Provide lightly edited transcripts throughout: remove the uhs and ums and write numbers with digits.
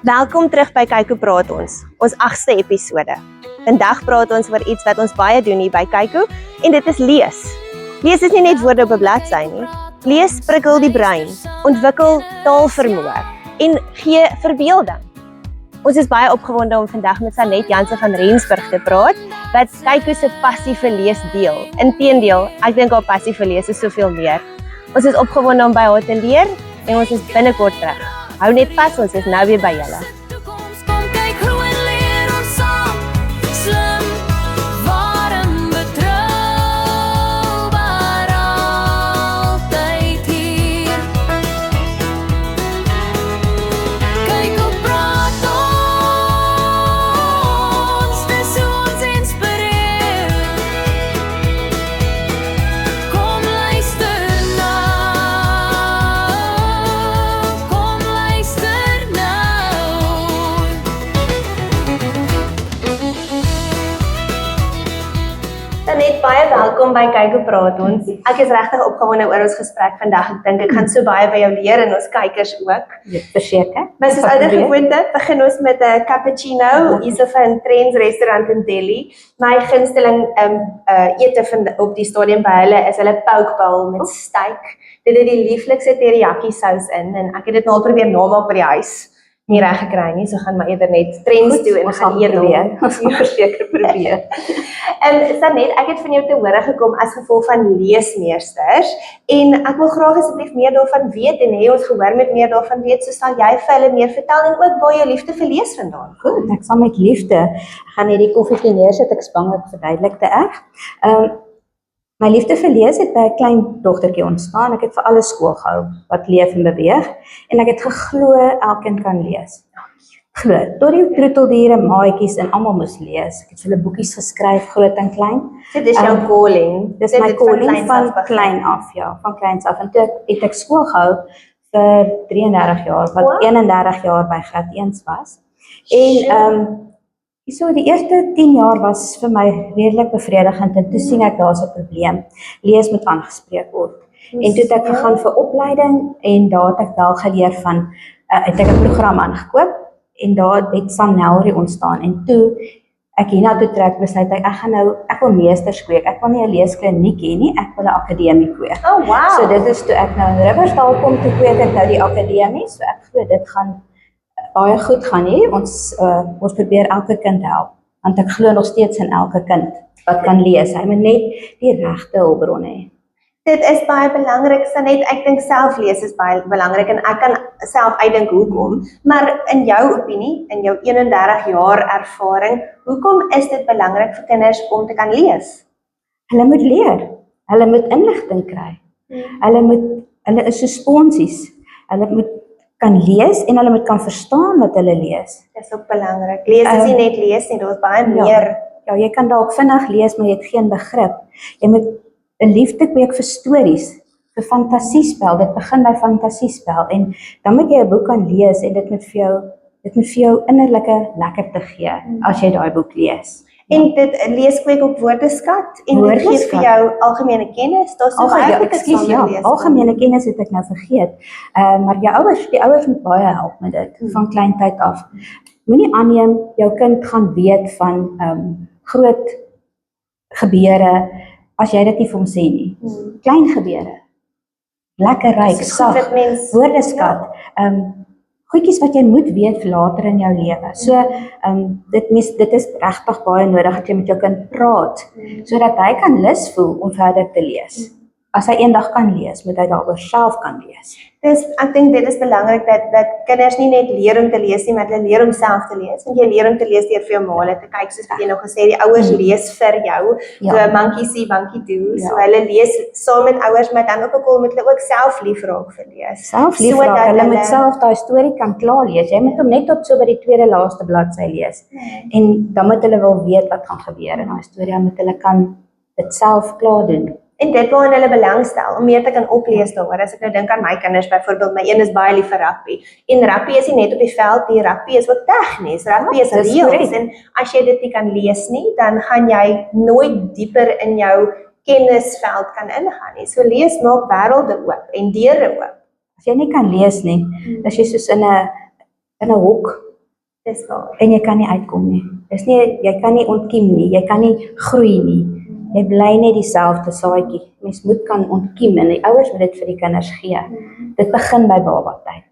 Welkom terug by Kyk hoe praat ons 8ste episode. Vandag praat ons oor iets wat ons baie doen hier by Kyk hoe, en dit is lees. Lees is nie net woorde op 'n bladsy nie. Lees prikkel die brein, ontwikkel taalvermoë en gee verbeelding. Ons is baie opgewonde om vandag met Sanet Jansen van Rensburg te praat, wat Kyk hoe se passie vir lees deel. Inteendeel, ek dink haar passie vir lees is soveel meer. Ons is opgewonde om by haar te leer en ons is binnekort terug. Hou net vas, ons is nou weer by julle. Net baie welkom by Kyk hoe praat ons. Ek is regtig opgewonde oor ons gesprek vandag. Ek dink ek gaan so baie by jou leer en ons kykers ook. Verseker. Maar soos ouer gewoonte, begin ons met 'n cappuccino hierso van Trends restaurant in Delhi. My gunsteling ete op die stadium by hulle is hulle poke bowl met steak. Dit het die lieflikste teriyaki sous in en ek het dit nou al probeer namaak by die huis. Nie reg gekry nie, so gaan maar eerder net Trends toe en gaan eet weer. Ons gaan verseker probeer. Sanet, ek het van jou te hore gekom as gevolg van leesmeesters en ek wil graag asseblief meer daarvan weet en hê ons gehoor met meer daarvan weet, so sal jy vir hulle meer vertel en ook waar jou liefde vir lees vandaan kom. Goed, ek sal met liefde. Ek gaan hierdie koffietjie neersit, ek is bang ek verduidelik te erg. My liefde vir lees het by 'n klein dogtertjie ontstaan. Ek het vir alles skool gehou wat leef en beweeg en ek het geglo elkeen kan lees. Glo, tot die troeteldiere, maatjies en almal moes lees. Ek het hulle boekies geskryf, groot en klein. So dis jou calling. Dis my calling van klein af, ja, van kleins af. En toe het ek skool gehou vir 33 jaar, wat 31 jaar by graad 1 was. En so die eerste 10 jaar was vir my redelik bevredigend en toe sien ek daar's 'n probleem. Lees moet aangespreek word. En toe het ek gegaan vir opleiding en daar het ek wel geleer van het ek 'n program aangekoop en daar het Sanelry ontstaan en toe ek hiernatoe trek besluit ek wil meesters kweek. Ek wil nie 'n leeskliniek hê nie, ek wil 'n akademie kweek. Oh wow. So dit is toe ek nou in Riversdal kom te kweek ek nou die akademie, so ek glo dit gaan baie goed gaan hier. Ons probeer elke kind help, want ek glo nog steeds in elke kind wat kan lees. Hy moet net die regte hulpbronne hê. Dit is baie belangrik, Sanet. Ek dink selflees is baie belangrik en ek kan self uitdink hoekom. Maar in jou opinie, in jou 31 jaar ervaring, hoekom is dit belangrik vir kinders om te kan lees? Hulle moet leer. Hulle moet inligting kry. Hulle is so sponsies. Hulle moet kan lees en hulle moet kan verstaan wat hulle lees. Dis ook belangrik. Lees is nie net lees nie, daar's baie meer. Ja, jy kan dalk vinnig lees, maar jy het geen begrip. Jy moet 'n liefde kweek vir stories, vir fantasiespel. Dit begin by fantasiespel en dan moet jy 'n boek kan lees en dit moet vir jou innerlike lekkerte gee as jy daai boek lees. En dit lees kweek op woordeskat en dit gee vir jou algemene kennis. Daar's so baie goed saam lees. Algemene kennis het ek nou vergeet. Maar die ouers moet baie help met dit van klein tyd af. Moenie aanneem jou kind gaan weet van groot gebeure as jy dit nie vir hom sê nie. Klein gebeure. Lekker ryk, sag, woordeskat. Goedjies wat jy moet weet vir later in jou lewe. So dit is regtig baie nodig dat jy met jou kind praat sodat hy kan lus voel om verder te lees. As hy eendag kan lees, moet hy daaroor self kan lees. Ek dink dit is belangrik dat kinders nie net leer om te lees nie, maar hulle leer om self te lees. En jy leer om te lees deur vir jou maale te kyk, soos wat jy nou gesê, die ouers lees vir jou. So monkey see, monkey do. So hulle lees saam met ouers, maar dan ook moet hulle ook self lief raak vir lees. Self lief raak, hulle moet self daai storie kan klaar lees. Jy moet hom net tot so by die tweede laaste bladsy lees. En dan moet hulle wel weet wat gaan gebeur in daai storie, dan moet hulle kan dit self klaar doen. En dit waarin hulle belangstel, om meer te kan oplees daaroor. As ek nou dink aan my kinders, byvoorbeeld, my een is baie lief vir rugby. En rugby is nie net op die veld, die rugby is ook tegnies. Rugby is reëls. En as jy dit nie kan lees nie, dan gaan jy nooit dieper in jou kennisveld kan ingaan nie. So lees maak wêrelde oop en deure oop. As jy nie kan lees nie, as jy soos in 'n hok Dis waar. en jy kan nie uitkom nie. Dis nie, jy kan nie ontkiem nie, jy kan nie groei nie. Jy bly net dieselfde saadjie. Mens moet kan ontkiem en die ouers moet dit vir die kinders gee. Dit begin by babatyd.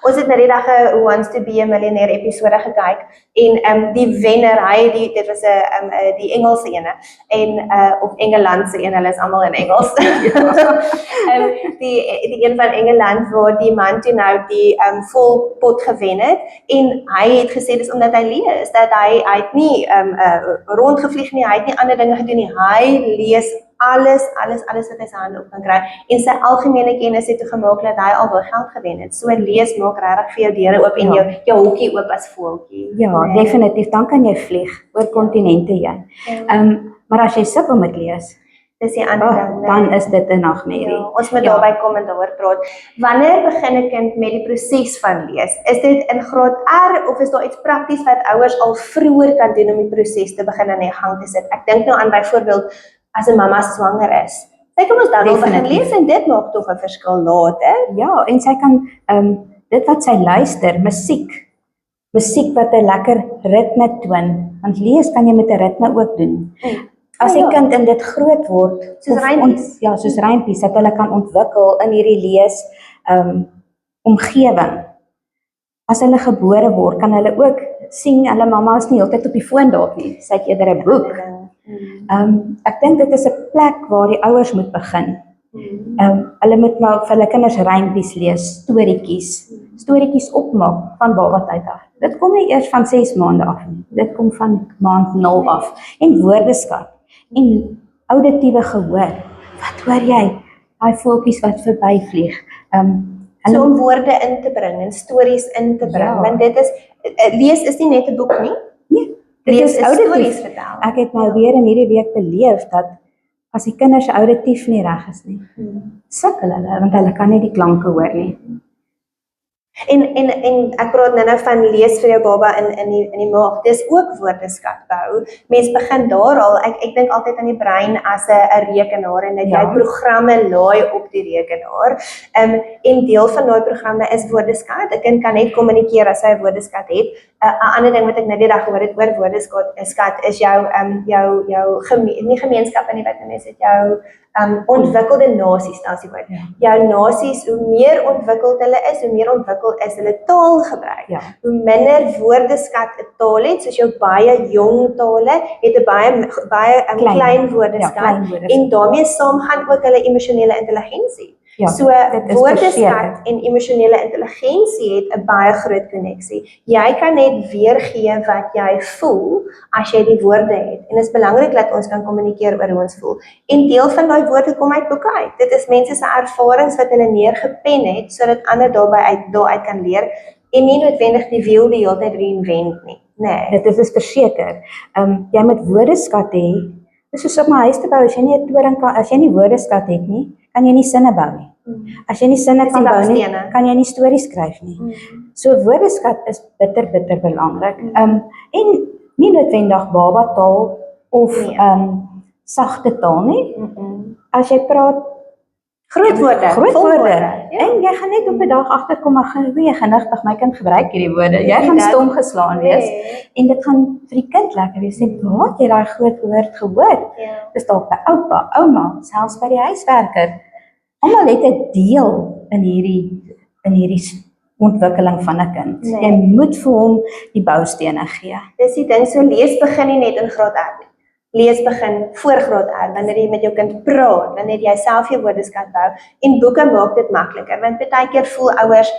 Ons het nou die dag 'n Who Wants to be a Millionaire episode gekyk en die wenner, dit was 'n die Engelse ene en of Engelandse een, hulle is almal in Engels. Die een van Engeland waar die man toe nou die vol pot gewen het en hy het gesê dis omdat hy lees, dat hy het nie rondgevlieg nie, hy het nie ander dinge gedoen nie. Hy lees alles wat hy sy hande op kan kry en sy algemene kennis het toe gemaak dat hy al baie geld gewen het. So lees maak regtig vir jou deure oop en jou hokkie oop as voeltjie. Ja, definitief, dan kan jy vlieg oor kontinente heen. Maar as jy sukkel met lees, dis die ander ding. dan is dit 'n nagmerrie. Ja, ons moet daarby kom en daaroor praat. Wanneer begin 'n kind met die proses van lees? Is dit in graad R of is daar iets prakties wat ouers al vroeër kan doen om die proses te begin in gang te sit? Ek dink nou aan byvoorbeeld as 'n mamma swanger is. Sy kan ons dan al begin lees en dit maak tog 'n verskil later. Ja, en sy kan dit wat sy luister, musiek wat 'n lekker ritme toon, want lees kan jy met 'n ritme ook doen. As die kind in dit groot word, soos rympies. Ja, soos rympies, dat hulle kan ontwikkel in hierdie lees omgewing. As hulle gebore word, kan hulle ook sien, hulle mamma is nie heeltyd op die foon dalk nie, sy het eerder 'n boek. Ek dink dit is 'n plek waar die ouers moet begin. Hulle moet nou vir hulle kinders rympies lees, storieetjies opmaak van babatyd af. Dit kom nie eers van 6 maande af nie. Dit kom van maand 0 af. En woordeskat en auditiewe gehoor. Wat hoor jy? Daai voeltjies wat verbyvlieg. So om woorde in te bring en stories in te bring, want dit is lees is nie net 'n boek nie. Nee, lees is stories vertel. Ek het nou weer in hierdie week beleef dat as die kinders se auditief nie reg is nie, sukkel hulle want hulle kan nie die klanke hoor nie. En ek praat nou van lees vir jou baba in die maag. Dis ook woordeskat bou. Mens begin daar al. Ek dink altyd aan die brein as 'n rekenaar en dat jy programme laai op die rekenaar. En deel van daai programme is woordeskat. 'n Kind kan net kommunikeer as hy 'n woordeskat het. 'n Ander ding wat ek nou die dag gehoor het oor woordeskat is jou nie gemeenskappe nie, wat mense het jou ontwikkelde nasies, as jy weet. Jou nasies, hoe meer ontwikkeld hulle is, hoe meer ontwikkeld is hulle taalgebruik. Hoe minder woordeskat 'n taal het, soos jou baie jong tale, het 'n baie klein woordeskat en daarmee saam gaan ook hulle emosionele intelligensie. So woordeskat en emosionele intelligensie het 'n baie groot koneksie. Jy kan net weergee wat jy voel as jy die woorde het. En dit is belangrik dat ons kan kommunikeer oor hoe ons voel. En deel van daai woorde kom uit boeke uit. Dit is mense se ervarings wat hulle neergepen het sodat ander daaruit kan leer en nie noodwendig die wiel die hele tyd reinvent nie. Nee, dit is verseker. Jy moet woordeskat hê. Dis soos op my huis te bou, as jy nie 'n toring kan, as jy nie woordeskat het nie, kan jy nie sinne bou nie. As jy nie sinne kan bou nie, kan jy nie stories skryf nie. So woordeskat is bitter belangrik. En nie noodwendig baba taal of sagte taal nie. As jy praat groot woorde. En jy gaan net op 'n dag agterkom, maar genigtig, my kind gebruik hierdie woorde. Jy gaan stom geslaan wees en dit gaan vir die kind lekker wees. Sê, "Waar het jy daai groot woord gehoor?" Dis dalk by oupa, ouma, selfs by die huiswerker. Almal het 'n deel in hierdie ontwikkeling van 'n kind. Jy moet vir hom die boustene gee. Dis die ding, so lees begin nie net in graad R nie. Lees begin voor graad R, wanneer jy met jou kind praat, wanneer jy self jou woordeskat bou, en boeke maak dit makliker, want baie keer voel ouers,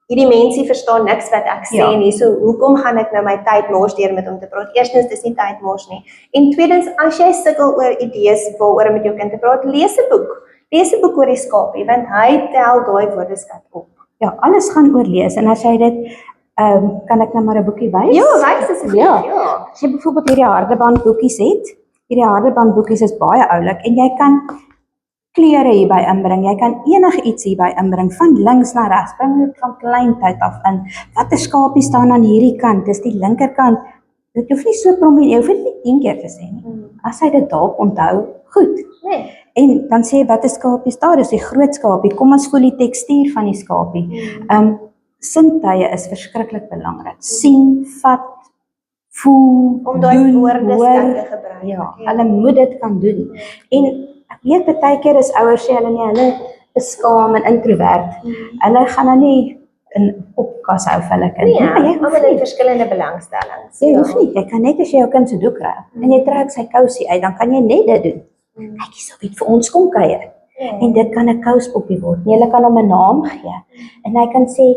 hierdie mensie verstaan niks wat ek sê nie, so hoekom gaan ek nou my tyd mors deur met hom te praat? Eerstens, dis nie tyd mors nie, en tweedens, as jy sukkel oor idees waaroor met jou kind te praat, lees 'n boek. Lees 'n boek oor die skapie, want hy tel daai woordeskat op. Ja, alles gaan oor lees, en as jy dit kan ek nou maar 'n boekie wys? Ja, wys asseblief. Ja. As jy byvoorbeeld hierdie hardeband boekies het, hierdie hardeband boekies is baie oulik en jy kan kleure hierby inbring, jy kan enige iets hierby inbring, van links na regs, bring dit van kleintyd af in. Watter skapie staan aan hierdie kant? Dis die linkerkant. Dit hoef nie so prominent, jy hoef dit nie 10 keer te sê nie. As hy dit dalk onthou, goed. Nee. En dan sê jy, wat is skapie daar? Dis die groot skapie. Kom ons voel die tekstuur van die skapie. sintuie is verskriklik belangrik. Sien, vat, voel, Om daai doen, woordeskat te gebruik. Ja, hulle moet dit kan doen. En ek weet baie keer is ouers sê hulle nie, hulle is skaam en introvert. Hulle gaan nou nie in opkas hou vir hulle kind. Nee, Maar jy hoef almal het nie. verskillende belangstellings. Jy hoef nie. Jy kan net as jy jou kind se doek ry en jy trek sy kousie uit, dan kan jy net dit doen. Ek is op iets vir ons kom kuier. En dit kan 'n kouspoppie word. Nee, hulle kan hom 'n naam gee. En hy kan sê,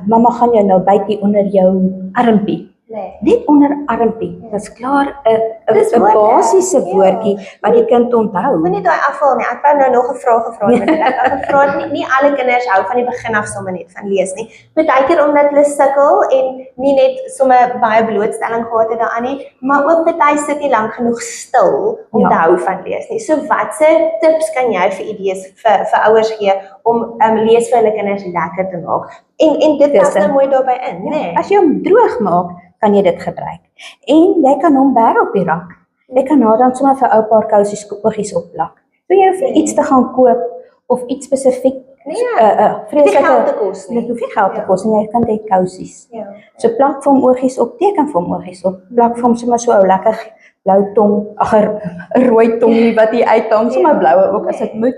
mamma gaan jou nou byt hier onder jou armpie. Nee. Net onder armpie. Dis klaar 'n Dis woorde, basiese ja. woordjie wat die kind onthou. Moenie daai afval nie. Ek wou nou nog 'n vraag gevra het, maar ek het gevra het nie alle kinders hou van die begin af sommer net van lees nie. Partykeer omdat hulle sukkel en nie net sommer baie blootstelling gehad het daaraan nie, maar ook party sit nie lank genoeg stil om Ja. te hou van lees nie. So watse tips kan jy vir idees vir ouers gee om lees vir hulle kinders lekker te maak? En dit pas nou mooi daarbey in, né? As jy hom droog maak, kan jy dit gebruik. En jy kan hom bær op die rak. Jy kan nou dan sommer vir ou paar kousies oogies opplak. So jy hoef nie iets te gaan koop of iets spesifiek Vreeslike geld te kos nie. Dit hoef nie geld te kos en jy kan dit kousies. Ja. So plak vir hom oogies op, teken vir hom oogies op. Plak vir hom sommer so 'n lekker blou tong, 'n rooi tongie wat hier uithang, sommer bloue ook as dit moet.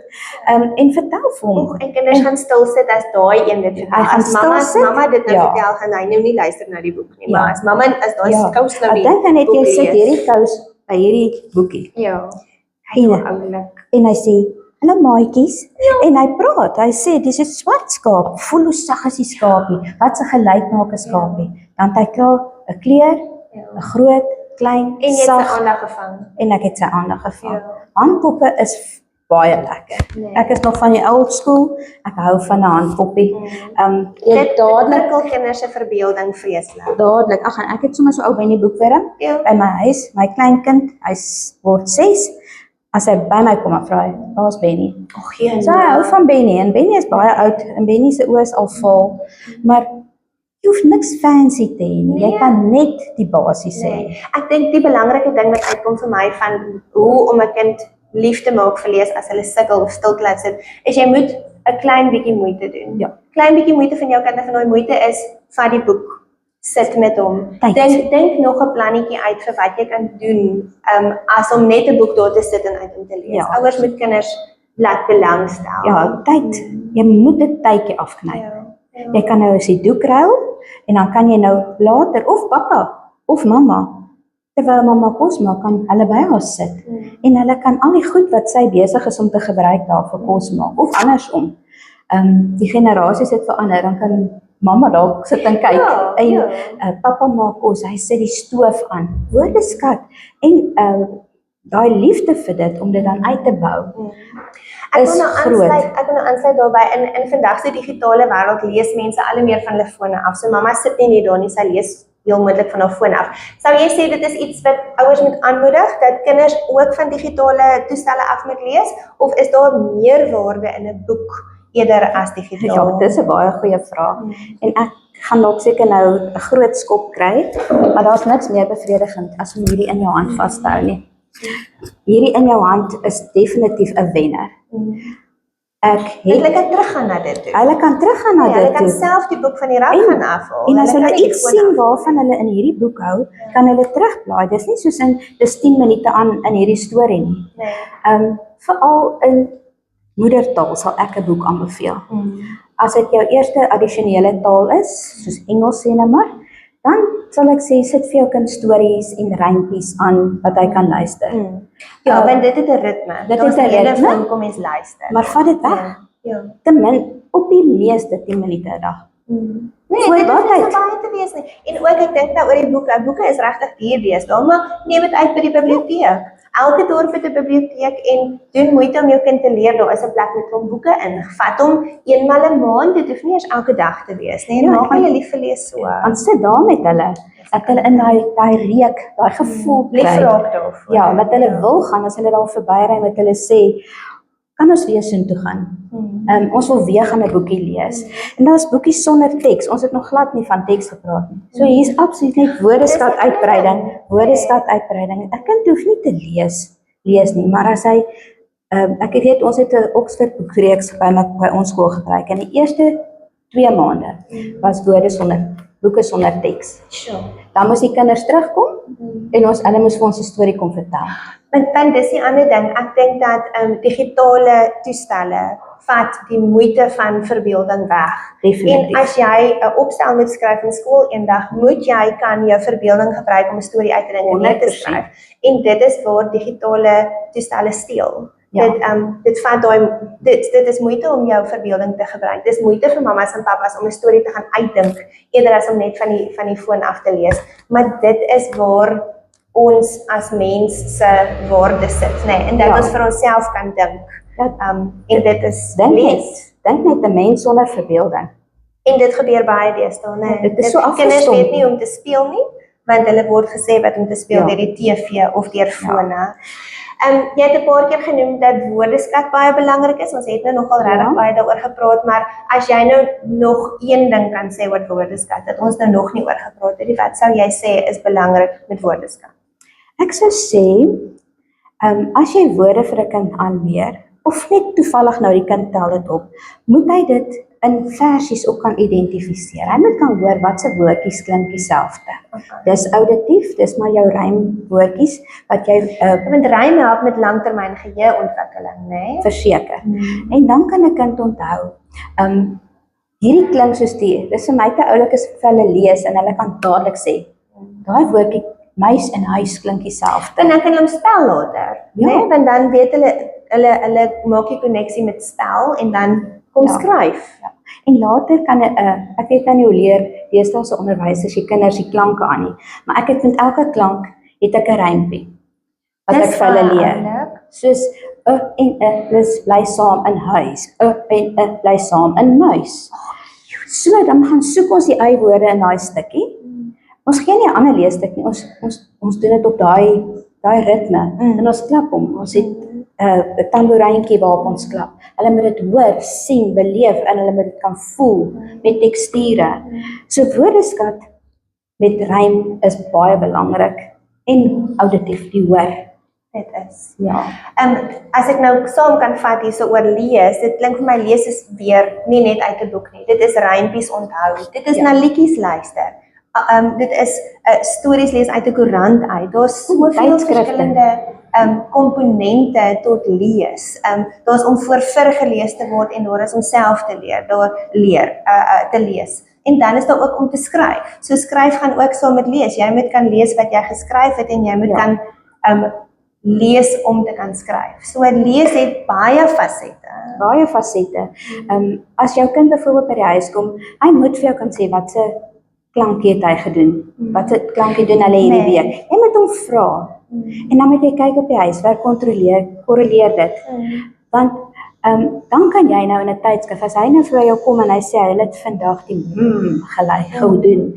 En vertel vir hom. En kinders gaan stil sit as daai een dit vertel. Hy gaan As mamma stil sit, mamma dit nou ja. vertel, gaan hy nou nie luister na die boek nie. Ja. Maar as daai kous nou Ek dink dan net jy boek sit lees. hierdie kous by hierdie boekie. Ja. En, Oulik. en hy sê, hallo maatjies. En hy praat, hy sê, dis 'n swart skaap. Voel hoe sag is die skaapie. Wat 'n geluid maak 'n skaapie. Dan het hy klaar 'n kleur, 'n groot, klein, En jy het sy sag aandag gevang. en ek het sy aandag gevang. Ja. Handpoppe is baie lekker. Nee. Ek is nog van die old school. Ek hou van 'n handpoppie. Jy Dit dadelik prikkel kinders se verbeelding vreeslik. dadelik. Ag, en ek het sommer so ou by die boekwurm Ja. by my huis, my kleinkind, word 6. As hy by my kom en vra, "Waar's Benny?" Ag geen. So hy hou van Benny en Benny is baie oud en Benny se oë is al vol. Maar jy hoef niks fancy te hê nie. Jy Nee. kan net die basies hê. Nee. Ek dink die belangrike ding wat uitkom vir my van hoe om 'n kind lief te maak vir lees as hulle sukkel of stil laat sit, is jy moet 'n klein bietjie moeite doen. Ja. Klein bietjie moeite van jou kind en van daai moeite is vat die boek, sit met hom. Tyd. Dink nog 'n plannetjie uit vir wat jy kan doen, as om net 'n boek daar te sit en uit om te lees. Ja. Ouers moet kinders laat belangstel. Ja, tyd. Jy moet 'n tydjie afknyp. Ja. Jy kan nou as die doek ruil en dan kan jy nou later of pappa of mamma terwyl mamma kos maak kan hulle by haar sit en hulle kan al die goed wat sy besig is om te gebruik daar vir kos maak of andersom. Die generasies het verander, dan kan mamma dalk sit en kyk Ja, en ja. pappa maak kos, hy sit die stoof aan. Woordeskat en daai liefde vir dit om dit dan uit te bou. Ek is wil nou aansluit daarbey in vandag se digitale wêreld lees mense al meer van hulle fone af. So mamma sit nie net daar nie, sy lees heel moontlik van haar foon af. Sou jy sê dit is iets wat ouers moet aanmoedig dat kinders ook van digitale toestelle af moet lees of is daar meer waarde in 'n boek eerder as digitaal? Ja, dis 'n baie goeie vraag. En ek gaan dalk seker nou 'n groot skop kry, maar daar's niks meer bevredigend as om hierdie in jou hand vas te hou nie. Hierdie in jou hand is definitief 'n wenner. Hulle kan teruggaan na dit toe. Hulle kan teruggaan na Ja, hulle dit kan toe. self die boek van die rak gaan afhaal. En as hulle kan die iets foon sien af- waarvan hulle in hierdie boek hou, kan hulle terugblaai. Dis nie soos in dis 10 minute aan in hierdie storie nie. Nee. Veral in moedertaal sal ek 'n boek aanbeveel. As dit jou eerste addisionele taal is, soos Engels sê nou maar, dan sal ek sê sit vir jou kind stories en rympies aan wat hy kan luister. Ja, want dit het 'n ritme. Dit Daar's het 'n rede ritme. vir hom kom eens luister. Maar vat dit weg. Ja. Ten min op die meeste 10 minute 'n dag. Nee, Voor dit wat hoef nie tyd? so baie te wees nie. En ook ek dink nou oor die boeke. Boeke is regtig duur deesdae, maar neem dit uit by die biblioteek. Elke dorp het 'n biblioteek en doen moeite om jou kind te leer. Daar is 'n plek met hom boeke in. Vat hom eenmal 'n maand. Dit hoef nie eers elke dag te wees nie. En Ja, maak en- hulle lief vir lees so. Dan sit daar met hulle, dat hulle in daai reuk, daai gevoel Lief kry. raak daarvoor. Ja, dat hulle wil gaan as hulle daar verbyry met hulle sê, kan ons weer soontoe gaan. Ons wil weer gaan 'n boekie lees. En daar's boekies sonder teks. Ons het nog glad nie van teks gepraat nie. So hier's absoluut net woordeskat uitbreiding, woordeskat uitbreiding. 'n Kind hoef nie te lees nie, maar as hy ek weet ons het 'n Oxford boekreeks by ons skool gebruik en die eerste 2 maande was boeke sonder teks. Sure. Dan moes die kinders terugkom en hulle moes vir ons 'n storie kom vertel. Want dis die ander ding, ek dink dat digitale toestelle vat die moeite van verbeelding weg. Definitief. En as jy 'n opstel moet skryf in skool eendag, moet jy kan jou verbeelding gebruik om 'n storie uit te dink en neer te 100%. skryf. En dit is waar digitale toestelle steel. Ja. Dit vat dit is moeite om jou verbeelding te gebruik. Dis moeite vir mammas en pappas om 'n storie te gaan uitdink eerder as om net van die foon af te lees. Maar dit is waar ons as mens se waarde sit, nê, en dat Ja. ons vir onsself kan dink. En dit is Dink lees. net 'n mens sonder verbeelding. En dit gebeur baie deesdae, né? Dit is so Kinders afgestom. weet nie om te speel nie, want hulle word gesê wat om te speel Ja. deur die TV of deur fone. Jy het 'n paar keer genoem dat woordeskat baie belangrik is. Ons het nou nogal regtig baie daaroor gepraat, maar as jy nou nog een ding kan sê oor woordeskat, dat ons nou nog nie oor gepraat het, wat sou jy sê is belangrik met woordeskat? Ek sou sê, as jy woorde vir 'n kind aanleer, of net toevallig nou die kind tel dit op, moet hy dit in versies ook kan identifiseer. Hy moet kan hoor wat se woordjies klink dieselfde. Dis auditief, dis maar jou rymwoordjies wat jy Want rym help met langtermyn geheueontwikkeling, né? verseker. En dan kan 'n kind onthou. Hierdie klink soos dis vir my te oulik as ek vir hulle lees en hulle kan dadelik sê, daai woordjie muis en huis klink dieselfde. En dan kan hulle hom spel later, Ja. né? Want dan weet hulle maak die koneksie met spel en dan kom Ja. skryf. Ja. En later kan ek weet nou nie hoe leer deesdae se onderwysers die kinders die klanke aan nie, maar ek het met elke klank het ek 'n rympie wat ek vir hulle leer. oulik. Soos en bly saam in huis. En bly saam in muis. So dan gaan soek ons die ei-woorde in daai stukkie. Ons gee nie 'n ander leesstuk nie. Ons doen dit op daai ritme en ons klap hom. Ons het 'n tamboerijntjie waarop ons klap. Hulle moet dit hoor, sien, beleef en hulle moet dit kan voel met teksture. So woordeskat met rym is baie belangrik en auditief die hoor. Dit is. Ja. As ek nou saam kan vat hierso oor lees, dit klink vir my lees is weer nie net uit 'n boek nie. Dit is rympies onthou. Dit is Ja. na liedjies luister. Dit is stories lees uit 'n koerant uit. Daar's soveel tydskrifte. verskillende komponente tot lees. Daar's om voor gelees te word en daar is om self te leer, te lees. En dan is daar ook om te skryf. So skryf gaan ook saam met lees. Jy moet kan lees wat jy geskryf het en jy moet kan lees om te kan skryf. So lees het baie fasette. Baie fasette. As jou kind byvoorbeeld by die huis kom, hy moet vir jou kan sê wat se klankie het hy gedoen. Wat se klankie doen hulle hierdie Nee. week? Jy moet hom vra. En dan moet jy kyk op die huiswerk, korreleer dit. Want dan kan jy nou in 'n tydskrif, as hy nou vir jou kom en hy sê hy het vandag die gedoen.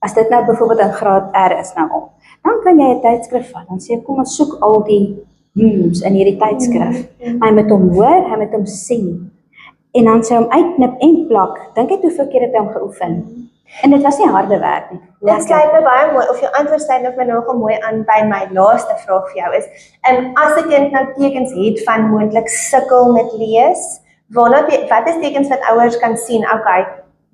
As dit nou byvoorbeeld in graad R is nou al, dan kan jy 'n tydskrif vat. Dan sê kom ons soek al die in hierdie tydskrif. Hy moet hom hoor, hy moet hom sien. En dan sê hom uitknip en plak. Dink net hoeveel keer het hy hom geoefen. En dit was nie harde werk nie. Dit sluit my baie mooi, of jou antwoord sluit my nogal mooi aan by my laaste vraag vir jou is, as 'n kind nou tekens het van moontlik sukkel met lees, wat is tekens wat ouers kan sien, okay,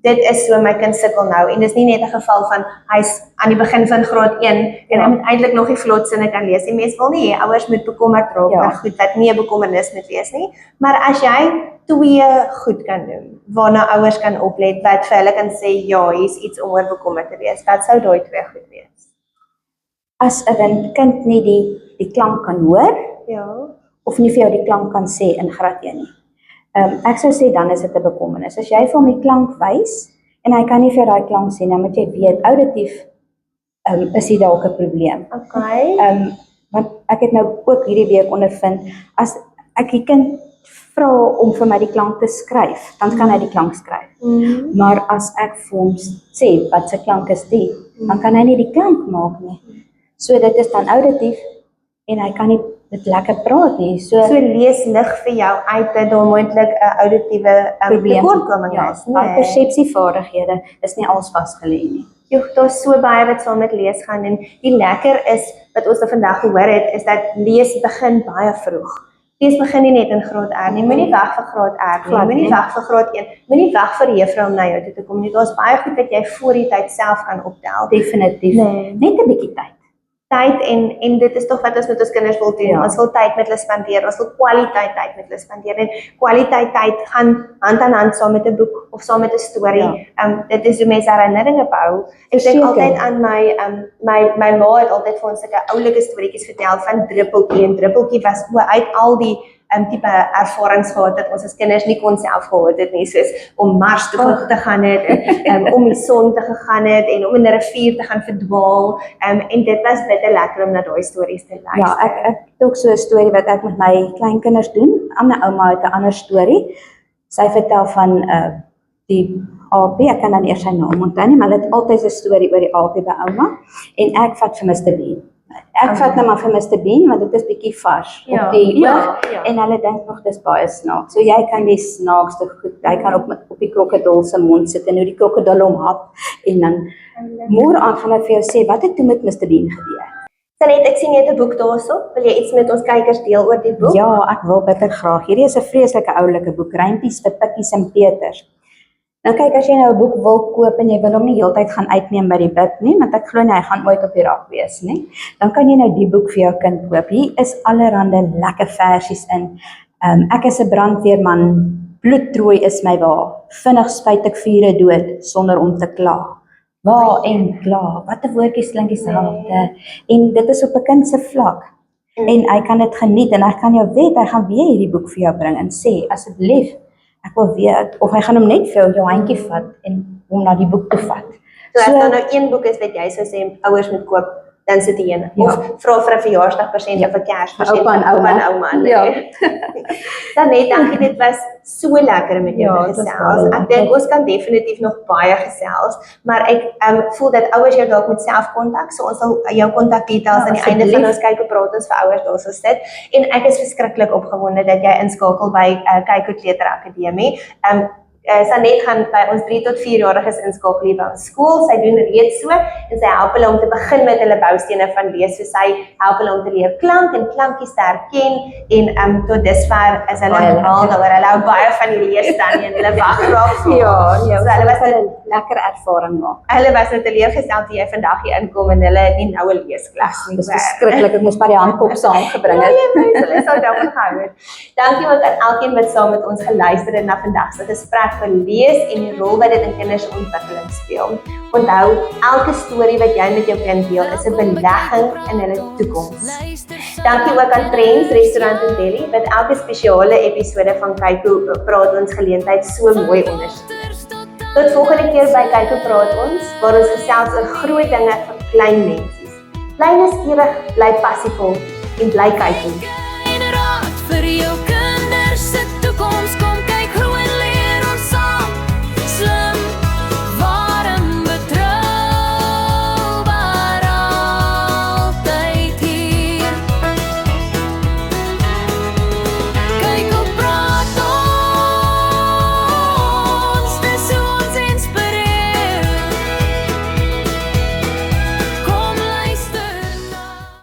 dit is so my kind sukkel nou, en dis nie net 'n geval van, hy's aan die begin van graad 1, en hy moet eintlik nog nie vlot sinne kan lees, die mens wil nie hê, ouers moet bekommerd raak, maar goed, wat nie 'n bekommernis moet wees nie, maar as jy 2 goed kan doen, waarna ouers kan oplet, wat vir hulle kan sê, ja, hier's iets om oor bekommerd te wees, wat sou daai 2 goed wees? As 'n kind nie die klank kan hoor, Ja. of nie vir jou die klank kan sê in graad 1 nie. Ek sou sê dan is dit 'n bekommernis. As jy vir hom die klank wys, en hy kan nie vir daai klank sê, dan moet jy weet, auditief is dit dalk 'n probleem. Okay. Want ek het nou ook hierdie week ondervind, as ek die kind vra om vir my die klank te skryf, dan kan hy die klank skryf. Maar as ek vir hom sê, wat se klank is die, dan kan hy nie die klank maak nie. So dit is dan auditief, en hy kan nie dit lekker praat nie. So lees lig vir jou uit dat daar moontlik 'n auditiewe tekortkoming is, daai persepsievaardighede is nie als vasgelê nie. Daar's so baie wat saam met lees gaan, en die lekker is wat ons vandag gehoor het, is dat lees begin baie vroeg. Lees begin nie net in graad R nie, moenie wag vir graad R nie, Glad moenie nie. wag vir graad 1, moenie wag vir die juffrou om na jou toe te kom nie. Daar's baie goed wat jy voor die tyd self kan optel. Definitief. Nee. Net 'n bietjie tyd. Tyd en dit is tog wat ons met ons kinders wil doen. Ja. Ons wil tyd met hulle spandeer, ons wil kwaliteit tyd met hulle spandeer en kwaliteit tyd gaan hand aan hand saam met 'n boek of saam met 'n storie. Ja. Dit is hoe mense herinneringe bou. Ek dink Verseker. altyd aan my ma het altyd vir ons sulke oulike storieetjies vertel van Druppeltjie en Druppeltjie was uit al die tipe ervarings gehad dat ons as kinders nie kon self gehad het nie, soos om Mars toe te gaan het, en om die son te gegaan het en om in 'n rivier te gaan verdwaal, en dit was bitter lekker om na daai stories te luister. Ja, ek het ook so 'n storie wat ek met my kleinkinders doen. My ouma het 'n ander storie. Sy vertel van die aapie, ek kan dan eers sy naam onthou nie, maar hulle het altyd 'n storie oor die aapie by ouma en ek vat vir Mr. Bean. Ek vat nou maar vir Mr. Bean want dit is bietjie vars op die oog en hulle dink nog dis baie snaaks. So jy kan die snaakste goed, jy kan op die krokodil se mond sit en hoe die krokodil hom hap en dan môre aan gaan hy vir jou sê wat het toe met Mr. Bean gebeur. Sanet, ek sien jy het 'n boek daarso. Wil jy iets met ons kykers deel oor die boek? Ja, ek wil bitter graag. Hierdie is 'n vreeslike oulike boek, Rympies vir Pikkies en Peters. Nou kyk, as jy nou 'n boek wil koop en jy wil hom nie heeltyd gaan uitneem by die bib nie, want ek glo nie hy gaan ooit op die rak wees nie, dan kan jy nou die boek vir jou kind koop. Hier is allerhande lekker versies in. Ek is 'n brandweerman, bloedtrooi is my wa. Vinnig spuit ek vure dood sonder om te kla. Wa en kla, wat 'n woordjies klink dieselfde. En dit is op 'n kind se vlak. En hy kan dit geniet en hy kan jou weet, hy gaan weer hierdie boek vir jou bring en sê, asseblief, ek wil weet, of hy gaan hom net vir jou handjie vat en hom na die boek toe vat. So as daar nou een boek is wat jy sou sê ouers moet koop, dan sit die een. Of vra vir 'n verjaarsdagpresent of 'n Kerspresent Oupa en ouma. Ja. Dan net dankie, dit was so lekker om met jou te gesels. Ek dink ons kan definitief nog baie gesels, maar ek voel dat ouers jou dalk moet self kontak, so ons sal jou kontakdetails aan die einde van ons kyk hoe praat ons vir ouers daarso sit. En ek is verskriklik opgewonde dat jy inskakel by Kyk hoe Kleuter Akademie. Sanet gaan by ons 3 tot 4-jariges inskakel hier by ons skool. Sy doen reeds so en sy help hulle om te begin met hulle boustene van lees. So sy help hulle om te leer klank en klankies te herken en tot dusver is hulle mal daaroor. Hulle hou baie van die leesstande en hulle wag graag vir. Ja, so hulle was 'n lekker ervaring maak. Hulle was nou teleurgestel toe jy vandag hier inkom en hulle het nie nou 'n leesklas nie. Dis verskriklik, ek moes maar die handkop saamgebring het. Ja, hulle sou daarvan gehou het. Dankie ook aan elkeen wat saam met ons geluister het na vandag se gesprek vir lees en die rol wat dit in kinders se ontwikkeling speel. Onthou, elke storie wat jy met jou kind deel is 'n belegging in hulle toekoms. Dankie ook aan Trends Restaurant in Delhi wat elke spesiale episode van Kyk hoe praat ons geleentheid so mooi ondersteun. Tot volgende keer by Kyk hoe praat ons, waar ons gesels oor groot dinge vir klein mensies. Bly nuuskierig, bly passievol en bly kyk hoe.